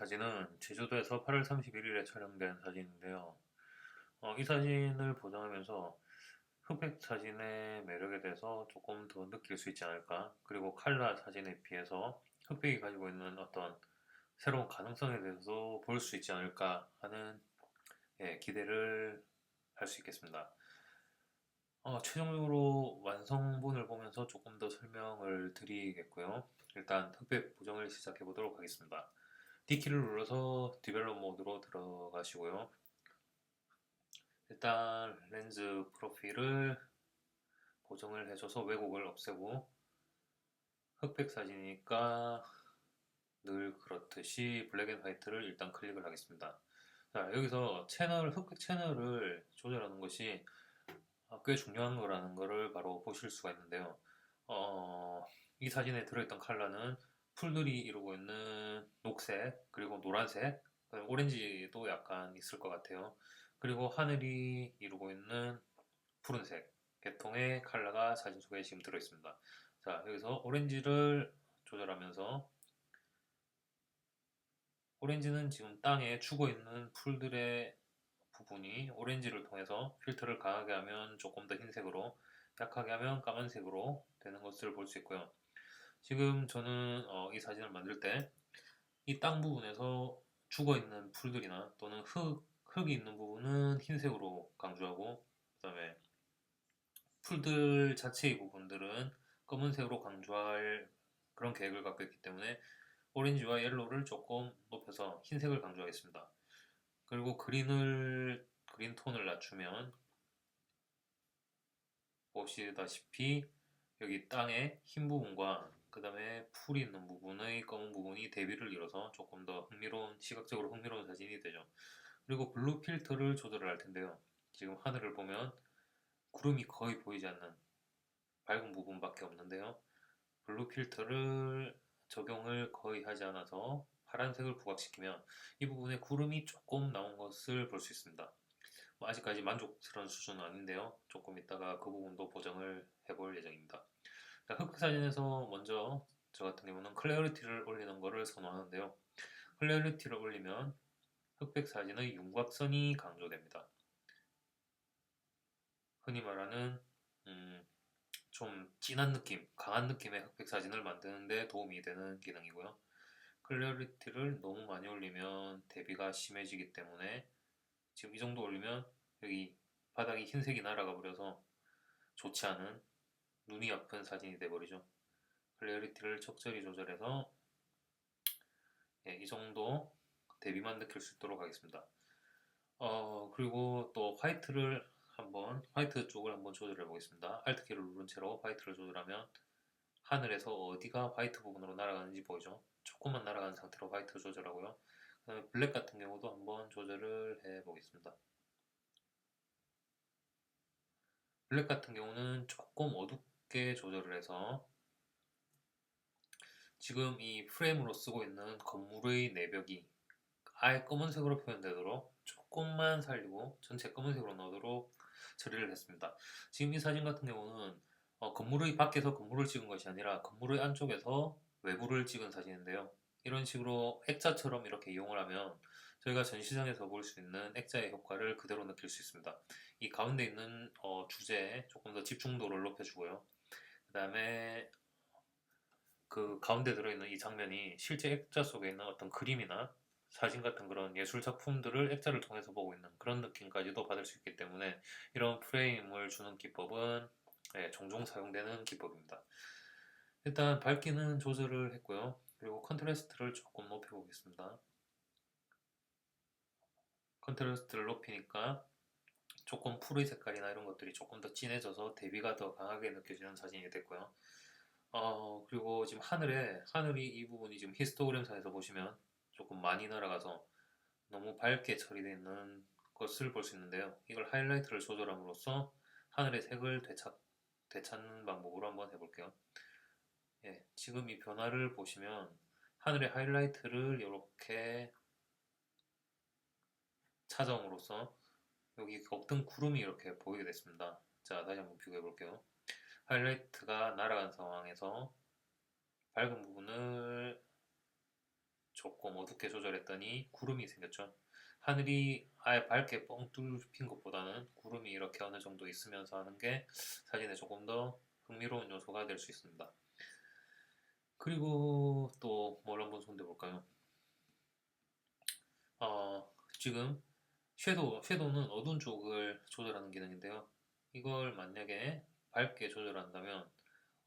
사진은 제주도에서 8월 31일에 촬영된 사진인데요. 이 사진을 보정하면서 흑백 사진의 매력에 대해서 조금 더 느낄 수 있지 않을까? 그리고 칼라 사진에 비해서 흑백이 가지고 있는 어떤 새로운 가능성에 대해서 볼 수 있지 않을까 하는 기대를 할 수 있겠습니다. 최종적으로 완성본을 보면서 조금 더 설명을 드리겠고요. 일단 흑백 보정을 시작해 보도록 하겠습니다. D키를 눌러서 디벨롭 모드로 들어가시고요. 일단 렌즈 프로필을 보정을 해줘서 왜곡을 없애고 흑백 사진이니까 늘 그렇듯이 블랙 앤 화이트를 일단 클릭을 하겠습니다. 자, 여기서 흑백 채널을 조절하는 것이 꽤 중요한 거라는 거를 바로 보실 수가 있는데요. 이 사진에 들어있던 컬러는 풀들이 이루고 있는 녹색, 그리고 노란색, 오렌지도 약간 있을 것 같아요. 그리고 하늘이 이루고 있는 푸른색 계통의 컬러가 사진 속에 지금 들어있습니다. 자, 여기서 오렌지를 조절하면서 오렌지는 지금 땅에 죽어 있는 풀들의 부분이 오렌지를 통해서 필터를 강하게 하면 조금 더 흰색으로, 약하게 하면 까만색으로 되는 것을 볼 수 있고요. 지금 저는 이 사진을 만들 때 이 땅 부분에서 죽어 있는 풀들이나 또는 흙이 있는 부분은 흰색으로 강조하고, 그다음에 풀들 자체의 부분들은 검은색으로 강조할 그런 계획을 갖고 있기 때문에 오렌지와 옐로우를 조금 높여서 흰색을 강조하겠습니다. 그리고 그린 톤을 낮추면 보시다시피 여기 땅의 흰 부분과 그 다음에 풀이 있는 부분의 검은 부분이 대비를 이뤄서 조금 더 시각적으로 흥미로운 사진이 되죠. 그리고 블루 필터를 조절을 할 텐데요. 지금 하늘을 보면 구름이 거의 보이지 않는 밝은 부분밖에 없는데요. 블루 필터를 적용을 거의 하지 않아서 파란색을 부각시키면 이 부분에 구름이 조금 나온 것을 볼 수 있습니다. 아직까지 만족스러운 수준은 아닌데요. 조금 이따가 그 부분도 보정을 해볼 예정입니다. 자, 흑백 사진에서 먼저 저 같은 경우는 클래리티를 올리는 것을 선호하는데요. 클래리티를 올리면 흑백 사진의 윤곽선이 강조됩니다. 흔히 말하는 좀 진한 느낌, 강한 느낌의 흑백 사진을 만드는 데 도움이 되는 기능이고요. 클래리티를 너무 많이 올리면 대비가 심해지기 때문에 지금 이 정도 올리면 여기 바닥이 흰색이 날아가 버려서 좋지 않은 눈이 아픈 사진이 돼버리죠. 클래리티를 적절히 조절해서 이 정도 대비만 느낄 수 있도록 하겠습니다. 그리고 또 화이트 쪽을 한번 조절해 보겠습니다. Alt 키를 누른 채로 화이트를 조절하면 하늘에서 어디가 화이트 부분으로 날아가는지 보이죠? 조금만 날아가는 상태로 화이트 조절하고요. 그다음에 블랙 같은 경우도 한번 조절을 해 보겠습니다. 블랙 같은 경우는 조금 어둡게 조절을 해서 지금 이 프레임으로 쓰고 있는 건물의 내벽이 아예 검은색으로 표현되도록 조금만 살리고 전체 검은색으로 넣도록 처리를 했습니다. 지금 이 사진 같은 경우는 건물의 밖에서 건물을 찍은 것이 아니라 건물의 안쪽에서 외부를 찍은 사진인데요. 이런 식으로 액자처럼 이렇게 이용을 하면 저희가 전시장에서 볼 수 있는 액자의 효과를 그대로 느낄 수 있습니다. 이 가운데 있는 주제에 조금 더 집중도를 높여주고요. 그 다음에 그 가운데 들어있는 이 장면이 실제 액자 속에 있는 어떤 그림이나 사진 같은 그런 예술 작품들을 액자를 통해서 보고 있는 그런 느낌까지도 받을 수 있기 때문에 이런 프레임을 주는 기법은 종종 사용되는 기법입니다. 일단 밝기는 조절을 했고요. 그리고 컨트라스트를 조금 높여보겠습니다. 컨트라스트를 높이니까 조금 푸르의 색깔이나 이런 것들이 조금 더 진해져서 대비가 더 강하게 느껴지는 사진이 됐고요. 그리고 지금 하늘이 이 부분이 지금 히스토그램상에서 보시면 조금 많이 날아가서 너무 밝게 처리되어 있는 것을 볼 수 있는데요. 이걸 하이라이트를 조절함으로써 하늘의 색을 되찾는 방법으로 한번 해볼게요. 예, 지금 이 변화를 보시면 하늘의 하이라이트를 이렇게 찾아옴으로써 여기 없던 구름이 이렇게 보이게 됐습니다. 자, 다시 한번 비교해 볼게요. 하이라이트가 날아간 상황에서 밝은 부분을 조금 어둡게 조절했더니 구름이 생겼죠. 하늘이 아예 밝게 뻥 뚫린 것보다는 구름이 이렇게 어느 정도 있으면서 하는 게 사진에 조금 더 흥미로운 요소가 될 수 있습니다. 그리고 또 뭘 한번 손대 볼까요? 지금 섀도우는 어두운 쪽을 조절하는 기능인데요. 이걸 만약에 밝게 조절한다면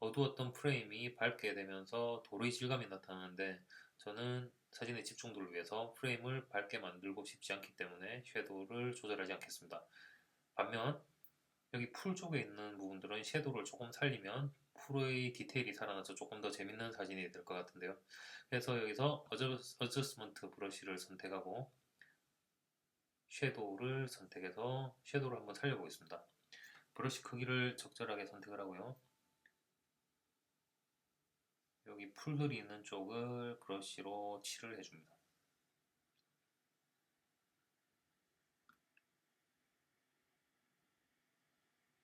어두웠던 프레임이 밝게 되면서 도로의 질감이 나타나는데 저는 사진의 집중도를 위해서 프레임을 밝게 만들고 싶지 않기 때문에 섀도우를 조절하지 않겠습니다. 반면 여기 풀 쪽에 있는 부분들은 섀도우를 조금 살리면 풀의 디테일이 살아나서 조금 더 재밌는 사진이 될 것 같은데요. 그래서 여기서 어저스먼트 브러쉬를 선택하고 섀도우를 선택해서 섀도우를 한번 살려보겠습니다. 브러쉬 크기를 적절하게 선택을 하고요. 여기 풀들이 있는 쪽을 브러쉬로 칠을 해줍니다.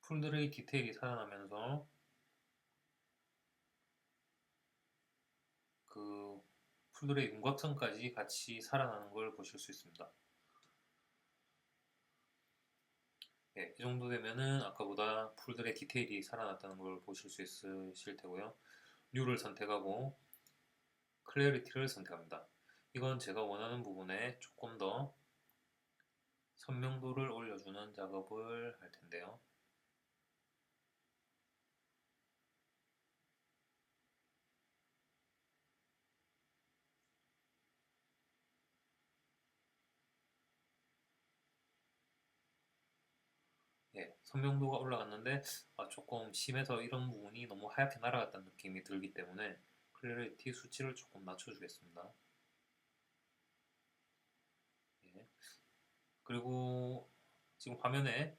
풀들의 디테일이 살아나면서 그 풀들의 윤곽선까지 같이 살아나는 걸 보실 수 있습니다. 이 정도 되면은 아까보다 풀들의 디테일이 살아났다는 걸 보실 수 있으실 테고요. 뉴를 선택하고 클래리티를 선택합니다. 이건 제가 원하는 부분에 조금 더 선명도를 올려주는 작업을 할 텐데요. 선명도가 올라갔는데 조금 심해서 이런 부분이 너무 하얗게 날아갔다는 느낌이 들기 때문에 클래리티 수치를 조금 낮춰주겠습니다. 그리고 지금 화면에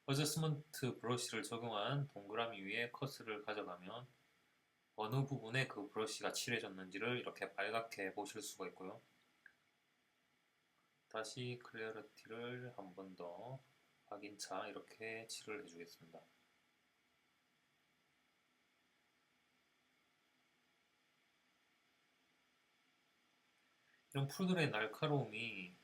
어저스먼트 브러쉬를 적용한 동그라미 위에 커스를 가져가면 어느 부분에 그 브러쉬가 칠해졌는지를 이렇게 빨갛게 보실 수가 있고요. 다시 클래리티를 한 번 더 확인차 이렇게 칠을 해주겠습니다. 이런 풀들의 날카로움이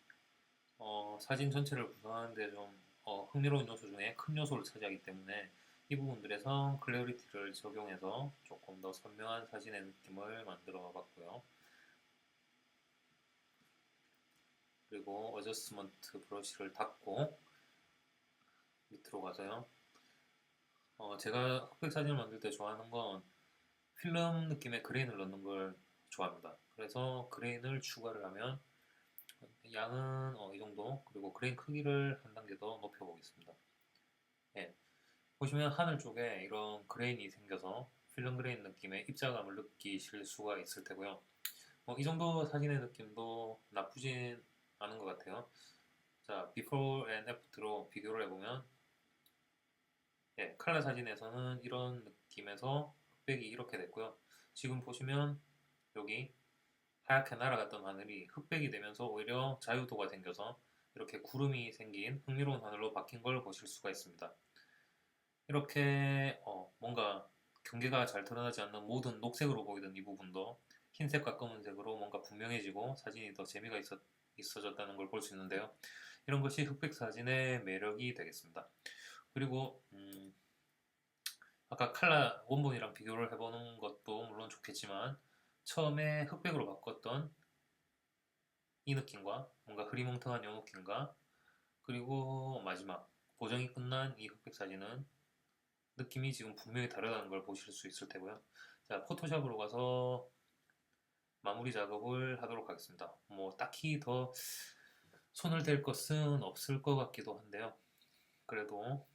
사진 전체를 구성하는데 좀 흥미로운 요소 중에 큰 요소를 차지하기 때문에 이 부분들에서 클래리티를 적용해서 조금 더 선명한 사진의 느낌을 만들어 봤고요. 그리고 어저스먼트 브러쉬를 닫고 밑으로 가서요. 제가 흑백 사진을 만들 때 좋아하는 건 필름 느낌의 그레인을 넣는 걸 좋아합니다. 그래서 그레인을 추가를 하면 양은 이 정도, 그리고 그레인 크기를 한 단계 더 높여보겠습니다. 보시면 하늘 쪽에 이런 그레인이 생겨서 필름 그레인 느낌의 입자감을 느끼실 수가 있을 테고요. 이 정도 사진의 느낌도 나쁘진 않은 것 같아요. 자, before and after로 비교를 해보면 칼라 사진에서는 이런 느낌에서 흑백이 이렇게 됐고요. 지금 보시면 여기 하얗게 날아갔던 하늘이 흑백이 되면서 오히려 자유도가 생겨서 이렇게 구름이 생긴 흥미로운 하늘로 바뀐 걸 보실 수가 있습니다. 이렇게 뭔가 경계가 잘 드러나지 않는 모든 녹색으로 보이던 이 부분도 흰색과 검은색으로 뭔가 분명해지고 사진이 더 재미가 있어졌다는 걸 볼 수 있는데요. 이런 것이 흑백 사진의 매력이 되겠습니다. 그리고 아까 칼라 원본이랑 비교를 해보는 것도 물론 좋겠지만 처음에 흑백으로 바꿨던 이 느낌과 뭔가 흐리멍텅한 이 느낌과 그리고 마지막 보정이 끝난 이 흑백 사진은 느낌이 지금 분명히 다르다는 걸 보실 수 있을 테고요. 자, 포토샵으로 가서 마무리 작업을 하도록 하겠습니다. 뭐 딱히 더 손을 댈 것은 없을 것 같기도 한데요. 그래도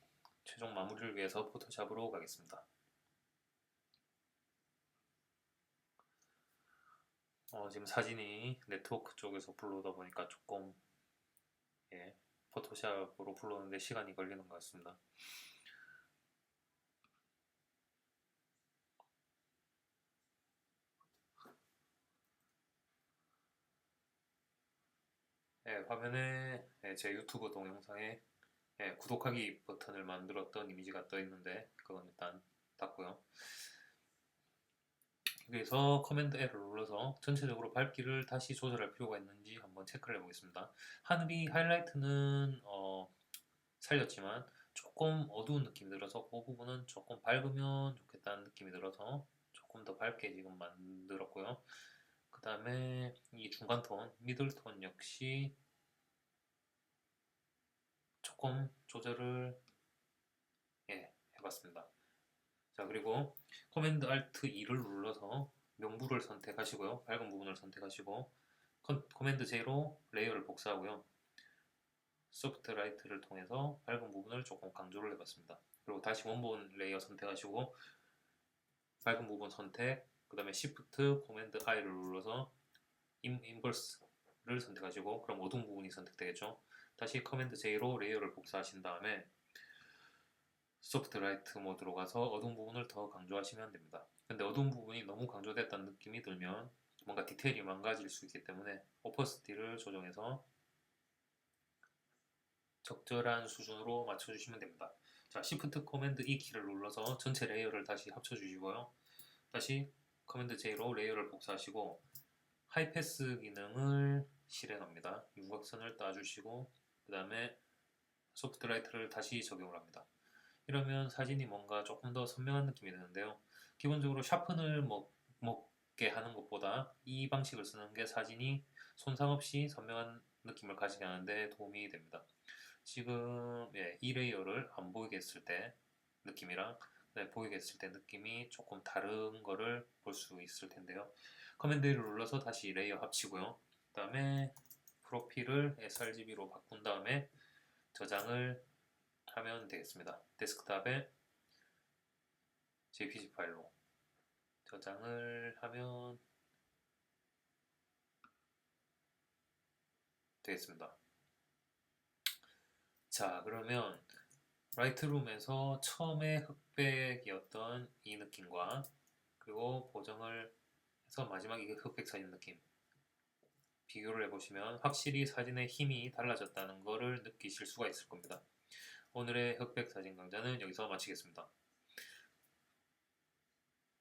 최종 마무리를 위해서 포토샵으로 가겠습니다. 지금 사진이 네트워크 쪽에서 불러오다 보니까 조금 포토샵으로 불러오는데 시간이 걸리는 것 같습니다. 화면에 제 유튜브 동영상에 구독하기 버튼을 만들었던 이미지가 떠 있는데 그건 일단 닫고요. 여기서 커맨드 L을 눌러서 전체적으로 밝기를 다시 조절할 필요가 있는지 한번 체크를 해보겠습니다. 하늘이 하이라이트는 살렸지만 조금 어두운 느낌이 들어서 그 부분은 조금 밝으면 좋겠다는 느낌이 들어서 조금 더 밝게 지금 만들었고요. 그 다음에 이 중간 톤, 미들 톤 역시 조금 조절을 해봤습니다. 자, 그리고 커맨드 Alt 2를 눌러서 명부를 선택하시고요. 밝은 부분을 선택하시고 커맨드 J로 레이어를 복사하고요. 소프트 라이트를 통해서 밝은 부분을 조금 강조를 해봤습니다. 그리고 다시 원본 레이어 선택하시고 밝은 부분 선택, 그 다음에 Shift 커맨드 I를 눌러서 인버스를 선택하시고 그럼 어두운 부분이 선택되겠죠. 다시 커맨드 J로 레이어를 복사하신 다음에 소프트 라이트 모드로 가서 어두운 부분을 더 강조하시면 됩니다. 근데 어두운 부분이 너무 강조됐다는 느낌이 들면 뭔가 디테일이 망가질 수 있기 때문에 오퍼시티를 조정해서 적절한 수준으로 맞춰주시면 됩니다. 자, Shift 커맨드 E 키를 눌러서 전체 레이어를 다시 합쳐주시고요. 다시 커맨드 J로 레이어를 복사하시고 하이패스 기능을 실행합니다. 윤곽선을 따주시고 그 다음에 소프트 라이트를 다시 적용을 합니다. 이러면 사진이 뭔가 조금 더 선명한 느낌이 드는데요. 기본적으로 샤픈을 먹게 하는 것보다 이 방식을 쓰는 게 사진이 손상 없이 선명한 느낌을 가지게 하는데 도움이 됩니다. 지금 이 레이어를 안 보이게 했을 때 느낌이랑 보이게 했을 때 느낌이 조금 다른 거를 볼 수 있을 텐데요. 커맨드를 눌러서 다시 레이어 합치고요. 그 다음에 프로필을 sRGB로 바꾼 다음에 저장을 하면 되겠습니다. 데스크탑에 JPG 파일로 저장을 하면 되겠습니다. 자, 그러면 라이트룸에서 처음에 흑백이었던 이 느낌과 그리고 보정을 해서 마지막 이게 흑백 사진 느낌 비교를 해보시면 확실히 사진의 힘이 달라졌다는 것을 느끼실 수가 있을 겁니다. 오늘의 흑백 사진 강좌는 여기서 마치겠습니다.